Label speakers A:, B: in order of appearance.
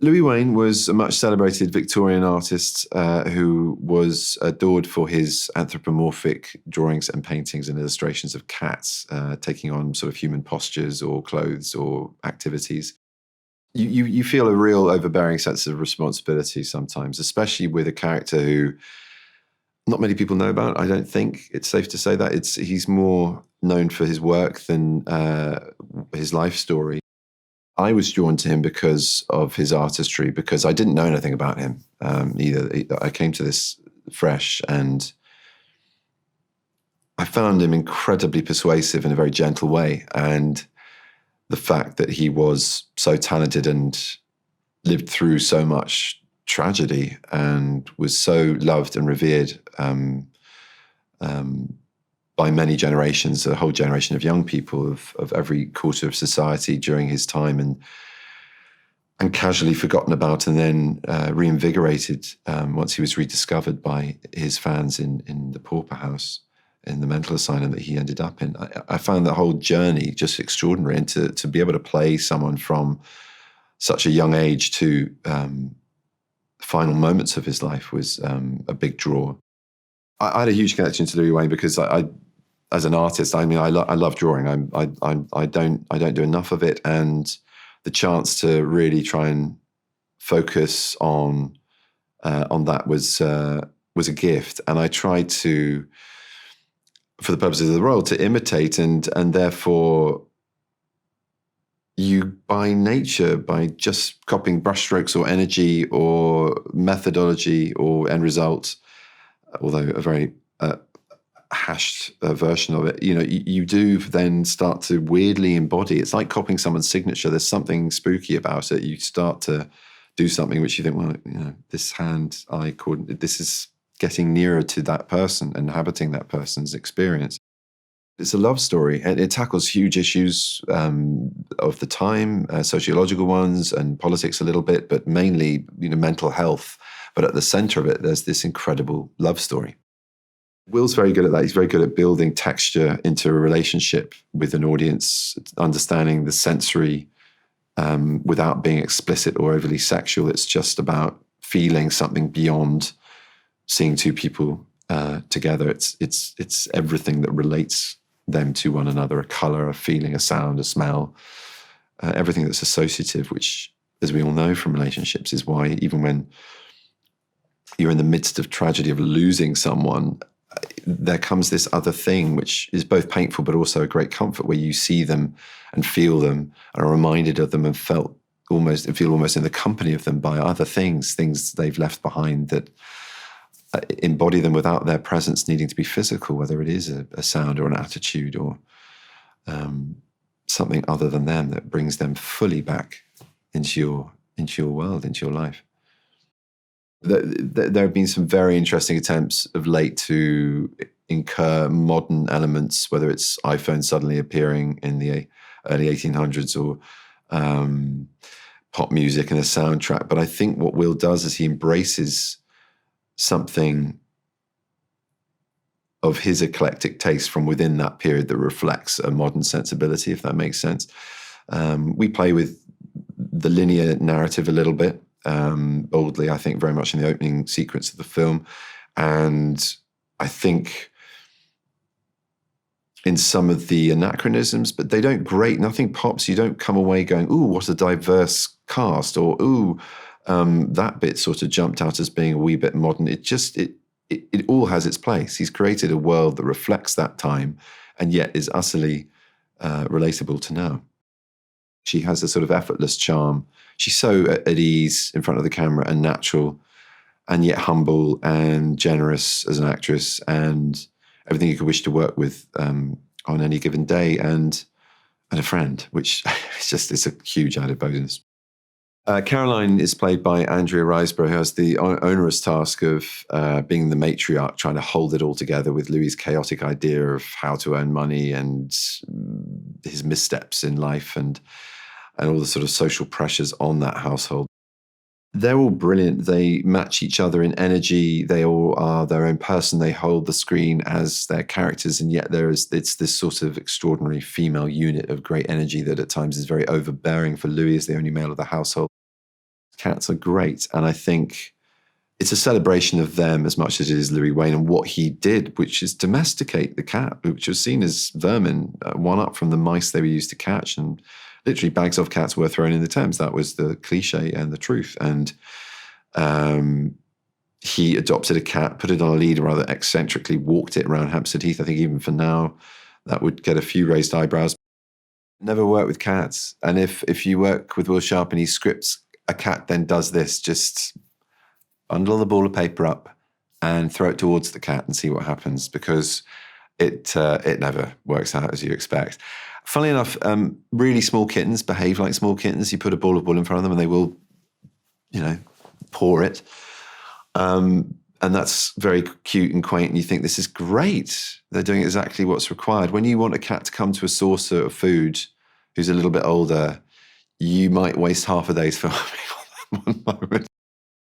A: Louis Wayne was a much celebrated Victorian artist who was adored for his anthropomorphic drawings and paintings and illustrations of cats, taking on sort of human postures or clothes or activities. You feel a real overbearing sense of responsibility sometimes, especially with a character who not many people know about. I don't think it's safe to say that. He's more known for his work than his life story. I was drawn to him because of his artistry, because I didn't know anything about him either. I came to this fresh, and I found him incredibly persuasive in a very gentle way. And the fact that he was so talented and lived through so much tragedy and was so loved and revered by many generations, a whole generation of young people of every quarter of society during his time, and casually forgotten about and then reinvigorated once he was rediscovered by his fans in the pauper house, in the mental asylum that he ended up in. I found the whole journey just extraordinary, and to be able to play someone from such a young age to final moments of his life was a big draw. I had a huge connection to Louis Wayne because I as an artist, I mean, I love drawing. I don't do enough of it, and the chance to really try and focus on that was a gift. And I tried to, for the purposes of the role, to imitate, and therefore, you by nature, by just copying brushstrokes or energy or methodology or end result, although a very hashed version of it, you do then start to weirdly embody. It's like copying someone's signature. There's something spooky about it. You start to do something which you think, well, this hand-eye coordinate, this is getting nearer to that person, inhabiting that person's experience. It's a love story, and it tackles huge issues of the time, sociological ones and politics a little bit, but mainly, mental health. But at the center of it, there's this incredible love story. Will's very good at that. He's very good at building texture into a relationship with an audience, understanding the sensory without being explicit or overly sexual. It's just about feeling something beyond seeing two people together. It's everything that relates them to one another: a color, a feeling, a sound, a smell, everything that's associative, which, as we all know from relationships, is why even when you're in the midst of tragedy of losing someone, there comes this other thing which is both painful but also a great comfort, where you see them and feel them and are reminded of them and feel almost in the company of them by other things they've left behind that embody them without their presence needing to be physical, whether it is a sound or an attitude or something other than them that brings them fully back into your world, into your life. There have been some very interesting attempts of late to incur modern elements, whether it's iPhone suddenly appearing in the early 1800s or pop music and a soundtrack. But I think what Will does is he embraces something of his eclectic taste from within that period that reflects a modern sensibility, if that makes sense. We play with the linear narrative a little bit, boldly, I think, very much in the opening sequence of the film. And I think in some of the anachronisms, but they don't grate, nothing pops. You don't come away going, ooh, what a diverse cast, or ooh, that bit sort of jumped out as being a wee bit modern. It all has its place. He's created a world that reflects that time and yet is utterly relatable to now. She has a sort of effortless charm. She's so at ease in front of the camera and natural, and yet humble and generous as an actress, and everything you could wish to work with on any given day, and a friend, which is a huge added bonus. Caroline is played by Andrea Riseborough, who has the onerous task of being the matriarch, trying to hold it all together with Louis' chaotic idea of how to earn money and his missteps in life and all the sort of social pressures on that household. They're all brilliant. They match each other in energy. They all are their own person. They hold the screen as their characters, and yet it's this sort of extraordinary female unit of great energy that at times is very overbearing for Louis as the only male of the household. Cats are great. And I think it's a celebration of them as much as it is Louis Wayne and what he did, which is domesticate the cat, which was seen as vermin, one up from the mice they were used to catch. And literally bags of cats were thrown in the Thames. That was the cliche and the truth. And he adopted a cat, put it on a lead, and rather eccentrically walked it around Hampstead Heath. I think even for now, that would get a few raised eyebrows. Never work with cats. And if you work with Will Sharpe and he scripts a cat then does this, just bundle the ball of paper up and throw it towards the cat and see what happens, because it never works out as you expect. Funnily enough, really small kittens behave like small kittens. You put a ball of wool in front of them and they will, paw it. And that's very cute and quaint, and you think, this is great. They're doing exactly what's required. When you want a cat to come to a saucer of food who's a little bit older, you might waste half a day's filming on that one moment.